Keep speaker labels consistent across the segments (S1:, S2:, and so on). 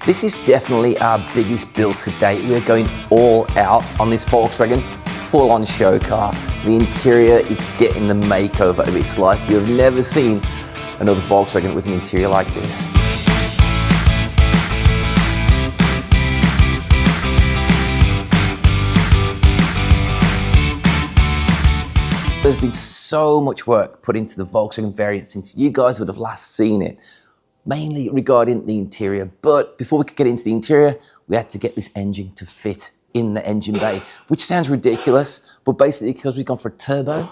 S1: This is definitely our biggest build to date. We're going all out on this Volkswagen, full on show car. The interior is getting the makeover of its life. You have never seen another Volkswagen with an interior like this. There's been so much work put into the Volkswagen variant since you guys would have last seen it, mainly regarding the interior. But before we could get into the interior, we had to get this engine to fit in the engine bay, which sounds ridiculous, but basically because we've gone for a turbo,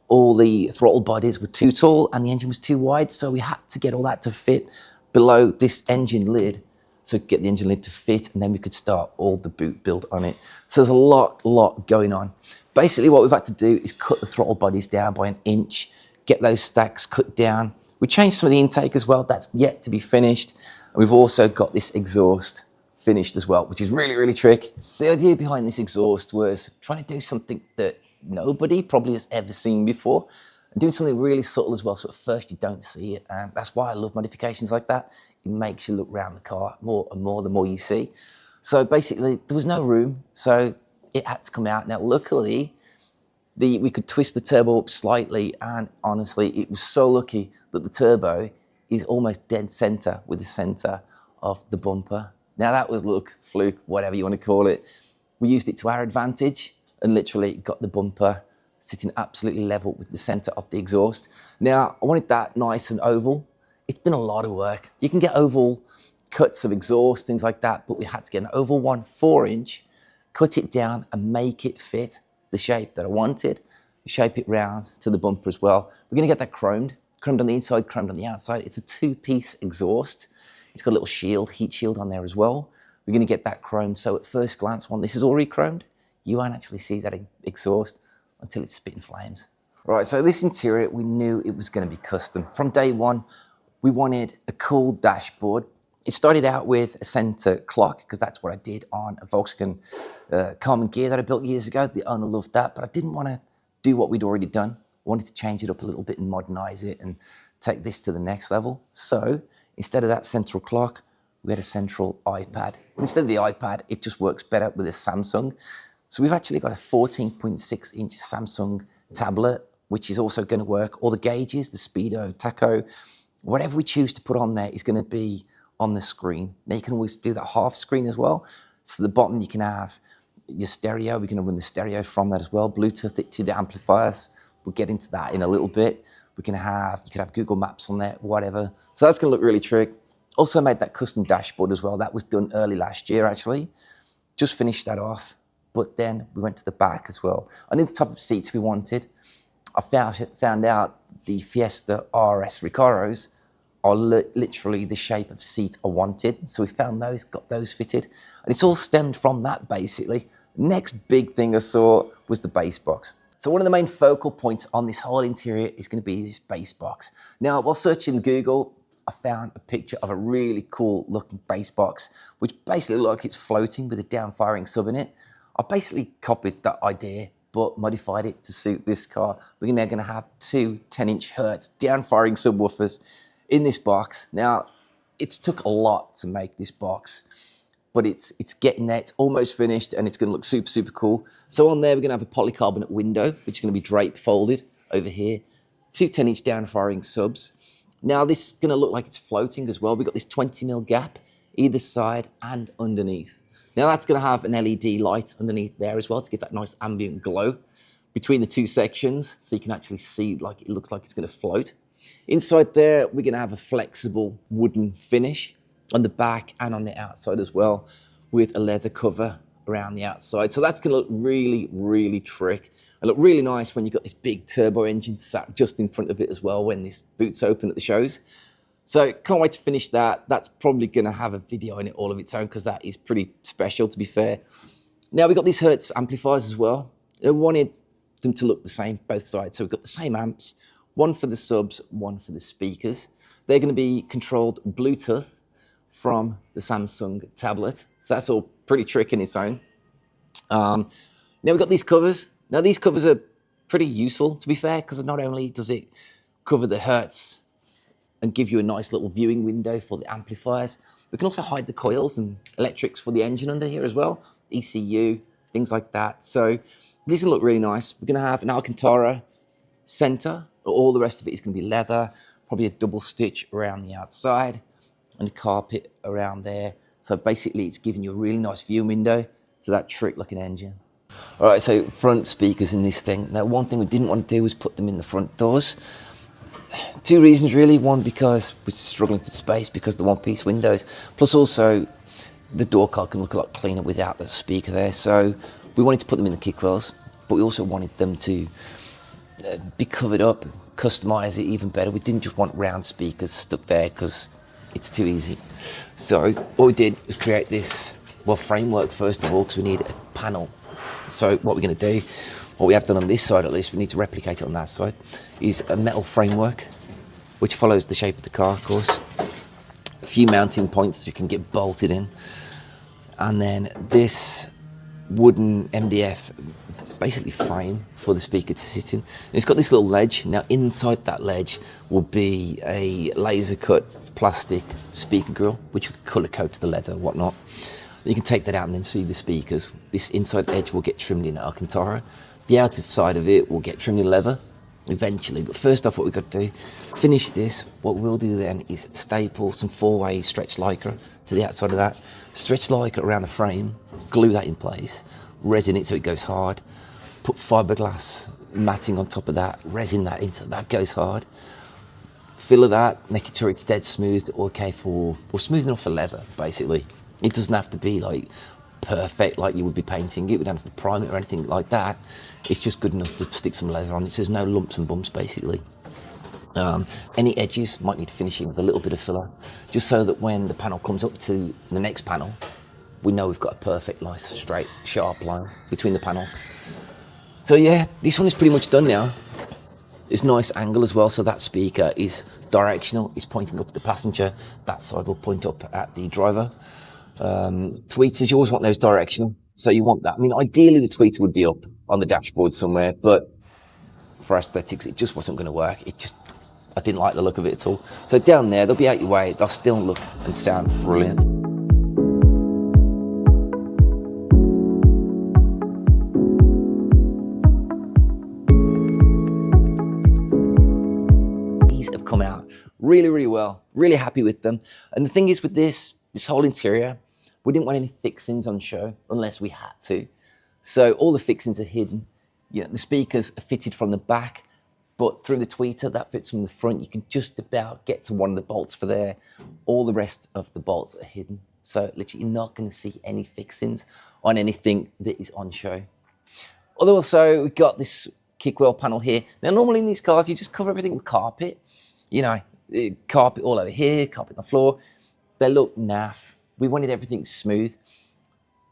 S1: all the throttle bodies were too tall and the engine was too wide, so we had to get all that to fit below this engine lid. So get the engine lid to fit, and then we could start all the boot build on it. So there's a lot going on. Basically what we've had to do is cut the throttle bodies down by 1 inch, get those stacks cut down. We changed some of the intake as well, that's yet to be finished. And we've also got this exhaust finished as well, which is really tricky. The idea behind this exhaust was trying to do something that nobody probably has ever seen before, and doing something really subtle as well, so at first you don't see it. And that's why I love modifications like that. It makes you look around the car more and more the more you see. So basically there was no room, so it had to come out. Now luckily we could twist the turbo up slightly, and honestly it was so lucky that the turbo is almost dead center with the center of the bumper. Now that was luck, fluke, whatever you want to call it. We used it to our advantage and literally got the bumper sitting absolutely level with the center of the exhaust. Now I wanted that nice and oval. It's been a lot of work. You can get oval cuts of exhaust, things like that, but we had to get an oval one, 4 inch, cut it down and make it fit the shape that I wanted, shape it round to the bumper as well. We're gonna get that chromed on the inside, chromed on the outside. It's a 2-piece exhaust. It's got a little shield, heat shield on there as well. We're gonna get that chromed, so at first glance, when this is already chromed, you won't actually see that exhaust until it's spitting flames. Right, so this interior, we knew it was gonna be custom. From day one, we wanted a cool dashboard. It started out with a center clock, because that's what I did on a Volkswagen Common Gear that I built years ago. The owner loved that, but I didn't want to do what we'd already done. I wanted to change it up a little bit and modernize it and take this to the next level. So instead of that central clock, we had a central iPad. But instead of the iPad, it just works better with a Samsung. So we've actually got a 14.6 inch Samsung tablet, which is also going to work. All the gauges, the speedo, tacho, whatever we choose to put on there is going to be on the screen. Now you can always do that half screen as well. So the bottom you can have your stereo. We're going to run the stereo from that as well. Bluetooth it to the amplifiers. We'll get into that in a little bit. You can have Google Maps on there, whatever. So that's going to look really trick. Also made that custom dashboard as well. That was done early last year actually. Just finished that off. But then we went to the back as well. And in the type of seats we wanted, I found out the Fiesta RS Recaros are literally the shape of seat I wanted. So we found those, got those fitted. And it's all stemmed from that basically. Next big thing I saw was the base box. So one of the main focal points on this whole interior is going to be this base box. Now, while searching Google, I found a picture of a really cool looking base box, which basically looks like it's floating with a down-firing sub in it. I basically copied that idea, but modified it to suit this car. We're now going to have 2 10-inch Hertz down-firing subwoofers in this box. Now, it's took a lot to make this box, but it's getting there. It's almost finished, and it's going to look super cool. So on there, we're going to have a polycarbonate window, which is going to be draped, folded over here. 2 10-inch down-firing subs. Now, this is going to look like it's floating as well. We've got this 20mm gap either side and underneath. Now that's going to have an LED light underneath there as well to give that nice ambient glow between the 2 sections, so you can actually see like it looks like it's going to float. Inside there, we're going to have a flexible wooden finish on the back and on the outside as well, with a leather cover around the outside. So that's going to look really trick. And look really nice when you've got this big turbo engine sat just in front of it as well when this boot's open at the shows. So can't wait to finish that. That's probably going to have a video in it all of its own, because that is pretty special, to be fair. Now we've got these Hertz amplifiers as well. I wanted them to look the same, both sides. So we've got the same amps, one for the subs, one for the speakers. They're going to be controlled Bluetooth from the Samsung tablet. So that's all pretty trick in its own. Now we've got these covers. Now these covers are pretty useful, to be fair, because not only does it cover the Hertz and give you a nice little viewing window for the amplifiers, We can also hide the coils and electrics for the engine under here as well, ECU, things like that. So this will look really nice. We're going to have an Alcantara center. All the rest of it is going to be leather, probably a double stitch around the outside and a carpet around there. So basically it's giving you a really nice view window to that trick looking engine. All right, so front speakers in this thing. Now, one thing we didn't want to do was put them in the front doors. Two reasons really. One, because we're struggling for space because of the one-piece windows. Plus also, the door card can look a lot cleaner without the speaker there. So we wanted to put them in the kick wells, but we also wanted them to be covered up, customize it even better. We didn't just want round speakers stuck there because it's too easy. So what we did was create this, well, framework first of all, because we need a panel. So what we're going to do, what we have done on this side at least, we need to replicate it on that side, is a metal framework which follows the shape of the car, of course. A few mounting points you can get bolted in, and then this wooden MDF basically frame for the speaker to sit in. And it's got this little ledge. Now inside that ledge will be a laser cut plastic speaker grill, which you can colour code to the leather and whatnot. You can take that out and then see the speakers. This inside edge will get trimmed in Alcantara. The outer side of it will get trimmed in leather eventually. But first off, what we've got to do, finish this. What we'll do then is staple some 4-way stretch lycra to the outside of that. Stretch lycra around the frame, glue that in place, resin it so it goes hard. Put fiberglass matting on top of that, resin that into that goes hard. Filler that, making sure it's dead smooth, okay for, or smooth enough for leather, basically. It doesn't have to be like perfect like you would be painting it. We don't have to prime it or anything like that. It's just good enough to stick some leather on it so there's no lumps and bumps, basically. Any edges might need finishing with a little bit of filler, just so that when the panel comes up to the next panel, we know we've got a perfect, nice, straight, sharp line between the panels. So yeah, this one is pretty much done now. It's a nice angle as well, so that speaker is directional, it's pointing up at the passenger. That side will point up at the driver. Tweeters, you always want those directional, so you want that. I mean, ideally the tweeter would be up on the dashboard somewhere, but for aesthetics, it just wasn't going to work. I didn't like the look of it at all. So down there, they'll be out your way, they'll still look and sound brilliant. These have come out really, really well. Really happy with them. And the thing is with this whole interior, we didn't want any fixings on show unless we had to. So all the fixings are hidden. You know, the speakers are fitted from the back, but through the tweeter that fits from the front, you can just about get to one of the bolts for there. All the rest of the bolts are hidden. So literally you're not going to see any fixings on anything that is on show. Although also we've got this kickwheel panel here. Now normally in these cars, you just cover everything with carpet. You know, carpet all over here, carpet on the floor. They look naff. We wanted everything smooth.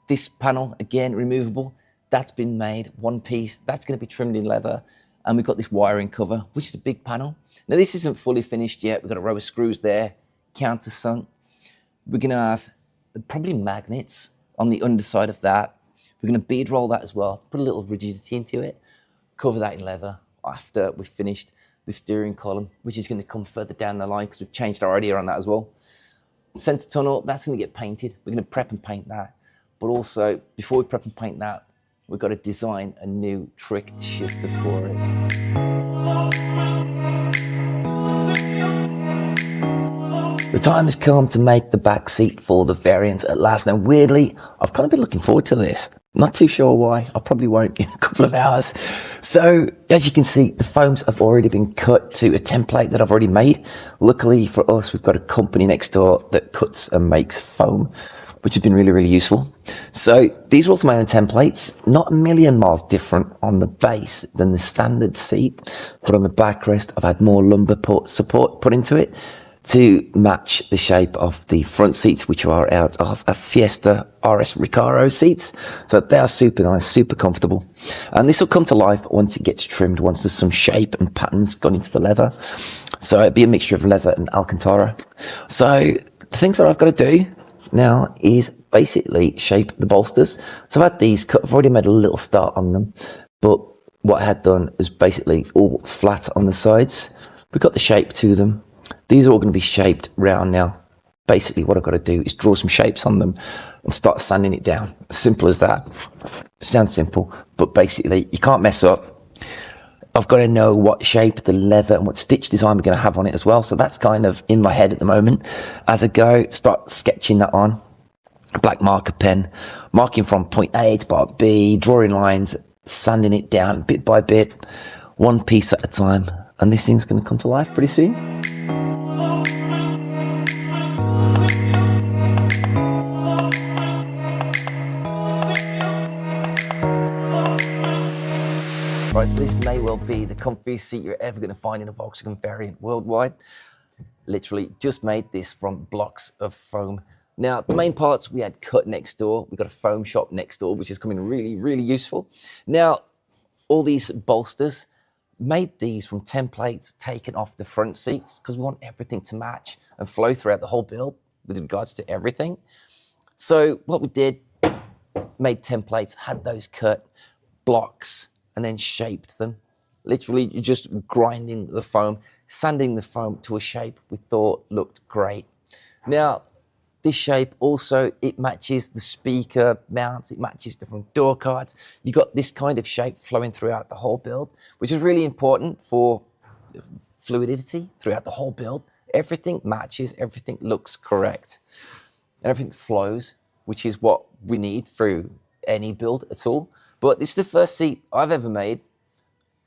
S1: This panel, again, removable. That's been made, one piece. That's going to be trimmed in leather. And we've got this wiring cover, which is a big panel. Now, this isn't fully finished yet. We've got a row of screws there, countersunk. We're going to have probably magnets on the underside of that. We're going to bead roll that as well, put a little rigidity into it, cover that in leather after we've finished the steering column, which is going to come further down the line because we've changed our idea on that as well. Center tunnel, that's going to get painted. We're going to prep and paint that. But also, before we prep and paint that, we've got to design a new trick shifter for it. The time has come to make the back seat for the variant at last. Now, weirdly, I've kind of been looking forward to this. Not too sure why. I probably won't in a couple of hours. So, as you can see, the foams have already been cut to a template that I've already made. Luckily for us, we've got a company next door that cuts and makes foam, which has been really, really useful. So these are all my own templates, not a million miles different on the base than the standard seat. But on the backrest, I've had more lumbar support put into it to match the shape of the front seats, which are out of a Fiesta RS Recaro seats. So they are super nice, super comfortable. And this will come to life once it gets trimmed, once there's some shape and patterns gone into the leather. So it'll be a mixture of leather and Alcantara. So the things that I've got to do now is basically shape the bolsters. So I've had these cut, I've already made a little start on them, but what I had done is basically all flat on the sides. We've got the shape to them. These are all going to be shaped round now, basically what I've got to do is draw some shapes on them and start sanding it down. Simple as that. Sounds simple, but basically you can't mess up. I've got to know what shape the leather and what stitch design we're going to have on it as well. So that's kind of in my head at the moment. As I go, start sketching that on. Black marker pen, marking from point A to point B, drawing lines, sanding it down bit by bit, one piece at a time. And this thing's going to come to life pretty soon. Right, so this may well be the comfiest seat you're ever going to find in a Volkswagen variant worldwide. Literally just made this from blocks of foam. Now, the main parts we had cut next door. We've got a foam shop next door, which is coming really, really useful. Now, all these bolsters, made these from templates taken off the front seats because we want everything to match and flow throughout the whole build with regards to everything. So what we did, made templates, had those cut blocks, and then shaped them. Literally, you're just grinding the foam, sanding the foam to a shape we thought looked great. Now, this shape also, it matches the speaker mounts, it matches different door cards. You got this kind of shape flowing throughout the whole build, which is really important for fluidity throughout the whole build. Everything matches, everything looks correct, and everything flows, which is what we need through any build at all. But this is the first seat I've ever made.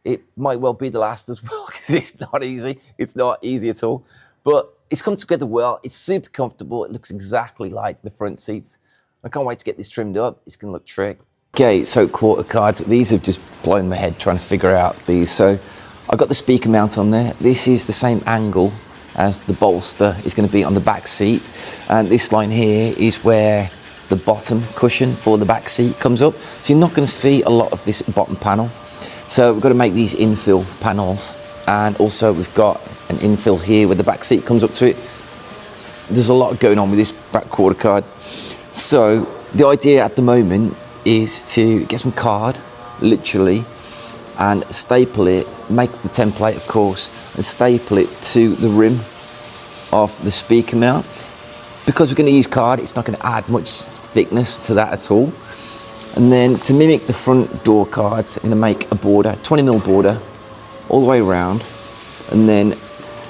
S1: It might well be the last as well, because it's not easy. It's not easy at all. But it's come together well. It's super comfortable. It looks exactly like the front seats. I can't wait to get this trimmed up. It's going to look trick. Okay, so quarter cards. These have just blown my head trying to figure out these. So I've got the speaker mount on there. This is the same angle as the bolster is going to be on the back seat. And this line here is where the bottom cushion for the back seat comes up. So you're not going to see a lot of this bottom panel. So we've got to make these infill panels. And also we've got an infill here where the back seat comes up to it. There's a lot going on with this back quarter card. So the idea at the moment is to get some card, literally, and staple it, make the template of course, and staple it to the rim of the speaker mount. Because we're going to use card, it's not going to add much thickness to that at all. And then to mimic the front door cards, I'm going to make a border, 20mm border, all the way around, and then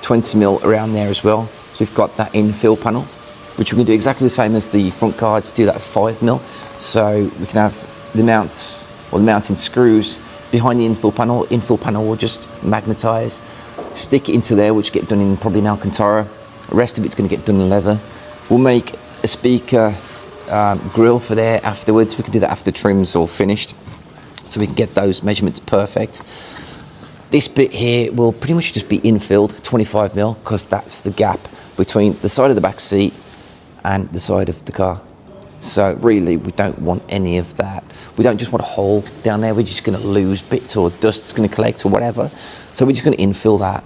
S1: 20mm around there as well. So we've got that infill panel, which we can do exactly the same as the front cards, do that at 5mm. So we can have the mounts, or the mounting screws behind the infill panel. Infill panel will just magnetize, stick it into there, which get done in probably an Alcantara. The rest of it's going to get done in leather. We'll make a speaker grill for there afterwards. We can do that after trim's all finished, so we can get those measurements perfect. This bit here will pretty much just be infilled 25mm, because that's the gap between the side of the back seat and the side of the car. So really, we don't want any of that. We don't just want a hole down there. We're just going to lose bits, or dust's going to collect or whatever. So we're just going to infill that.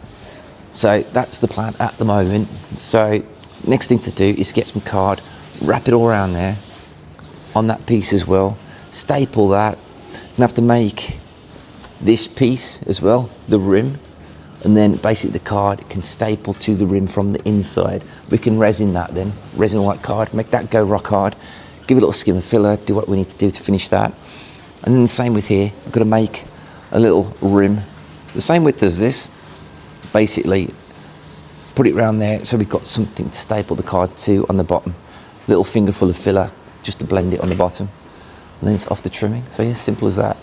S1: So that's the plan at the moment. So next thing to do is get some card, wrap it all around there on that piece as well, staple that, and have to make this piece as well, the rim, and then basically the card can staple to the rim from the inside. We can resin that then, resin white card, make that go rock hard, give it a little skim of filler, do what we need to do to finish that. And then the same with here, we've got to make a little rim, the same width as this, basically put it around there so we've got something to staple the card to on the bottom. Little finger full of filler just to blend it on the bottom, and then it's off the trimming. So yeah, simple as that.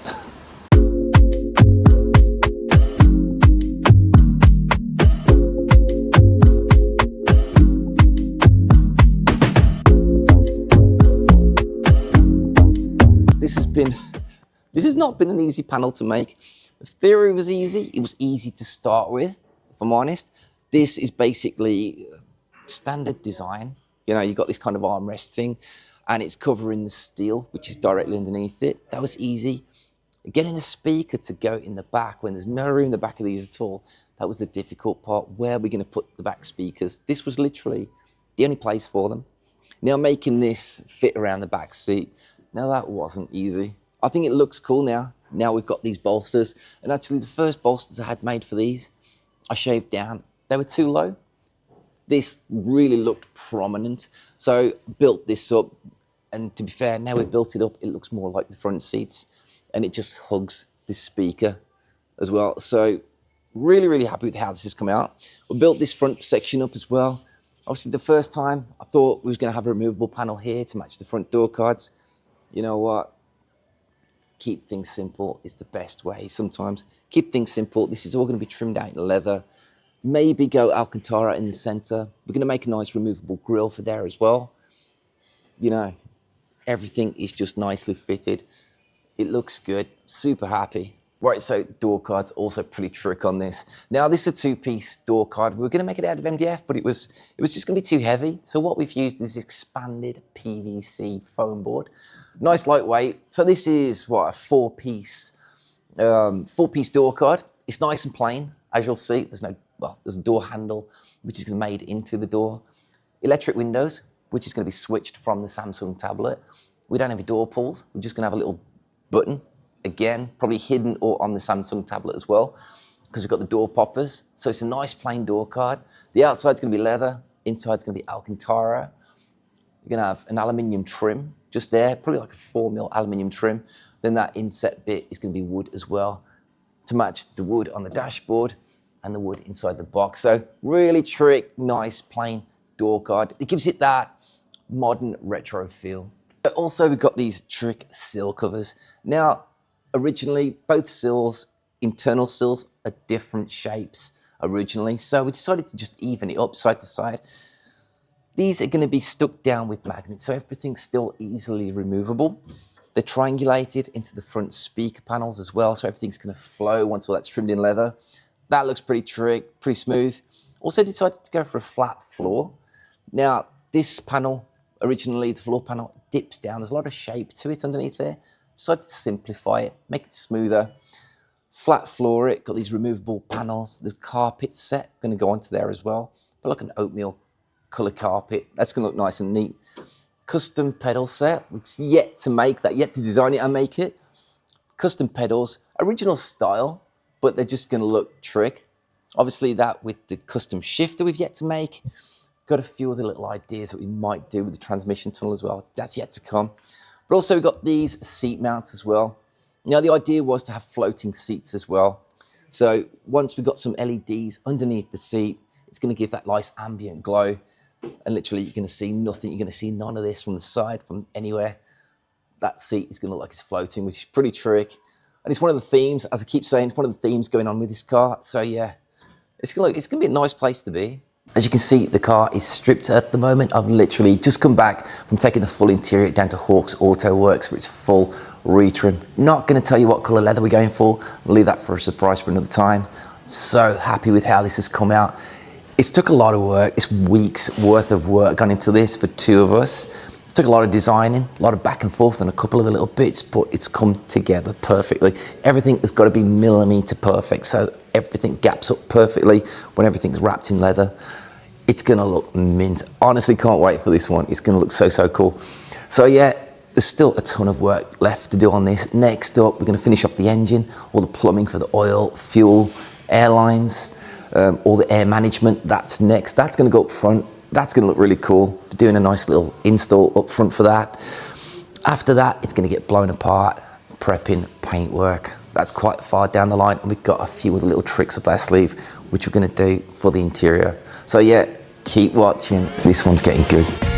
S1: This has not been an easy panel to make. The theory was easy. It was easy to start with, if I'm honest. This is basically standard design. You know, you've got this kind of armrest thing, and it's covering the steel, which is directly underneath it. That was easy. Getting a speaker to go in the back when there's no room in the back of these at all, that was the difficult part. Where are we going to put the back speakers? This was literally the only place for them. Now making this fit around the back seat, now that wasn't easy. I think it looks cool now. Now we've got these bolsters, and actually the first bolsters I had made for these, I shaved down. They were too low. this really looked prominent. So built this up, and to be fair, now we built it up, it looks more like the front seats, and it just hugs this speaker as well. So really, really happy with how this has come out. We built this front section up as well. Obviously, the first time I thought we was going to have a removable panel here to match the front door cards. You know what? Keep things simple is the best way sometimes. Keep things simple. This is all going to be trimmed out in leather. Maybe go Alcantara in the center. We're going to make a nice removable grille for there as well. You know, everything is just nicely fitted. It looks good. Super happy. Right, so door cards, also pretty trick on this. Now, this is a two-piece door card. We were going to make it out of MDF, but it was just going to be too heavy. So what we've used is expanded PVC foam board. Nice lightweight. So this is, what, a four-piece door card. It's nice and plain, as you'll see. There's a door handle, which is made into the door. Electric windows, which is going to be switched from the Samsung tablet. We don't have any door pulls. We're just going to have a little button. Again, probably hidden or on the Samsung tablet as well, because we've got the door poppers. So it's a nice plain door card. The outside's going to be leather. Inside's going to be Alcantara. You're going to have an aluminium trim just there, probably like a 4mm aluminium trim. Then that inset bit is going to be wood as well to match the wood on the dashboard and the wood inside the box. So really trick, nice, plain door card. It gives it that modern retro feel. But also we've got these trick sill covers. Now, originally, both sills, internal sills, are different shapes originally. So we decided to just even it up side to side. These are going to be stuck down with magnets, so everything's still easily removable. They're triangulated into the front speaker panels as well, so everything's going to flow once all that's trimmed in leather. That looks pretty trick, pretty smooth. Also decided to go for a flat floor. Now, this panel, originally the floor panel, dips down. There's a lot of shape to it underneath there. Decided to simplify it, make it smoother, flat floor it, got these removable panels. There's carpet set, going to go onto there as well. But like an oatmeal colour carpet, that's going to look nice and neat. Custom pedal set, which yet to make that, yet to design it and make it. Custom pedals, original style, but they're just going to look trick. Obviously that with the custom shifter we've yet to make. Got a few other little ideas that we might do with the transmission tunnel as well. That's yet to come. But also we've got these seat mounts as well. Now the idea was to have floating seats as well. So once we've got some LEDs underneath the seat, it's going to give that nice ambient glow. And literally you're going to see nothing. You're going to see none of this from the side, from anywhere. That seat is going to look like it's floating, which is pretty trick. And it's one of the themes, as I keep saying, it's one of the themes going on with this car. So yeah, it's going to be a nice place to be. As you can see, the car is stripped at the moment. I've literally just come back from taking the full interior down to Hawks Auto Works for its full retrim. Not going to tell you what colour leather we're going for. We'll leave that for a surprise for another time. So happy with how this has come out. It's took a lot of work. It's weeks worth of work gone into this for two of us. It took a lot of designing, a lot of back and forth and a couple of the little bits, but it's come together perfectly. Everything has got to be millimetre perfect, so everything gaps up perfectly when everything's wrapped in leather. It's going to look mint. Honestly, can't wait for this one. It's going to look so, so cool. So yeah, there's still a ton of work left to do on this. Next up, we're going to finish off the engine, all the plumbing for the oil, fuel, airlines, all the air management. That's next. That's going to go up front. That's going to look really cool. Doing a nice little install up front for that. After that, it's going to get blown apart, prepping, paintwork. That's quite far down the line, and we've got a few other little tricks up our sleeve, which we're going to do for the interior. So yeah, keep watching. This one's getting good.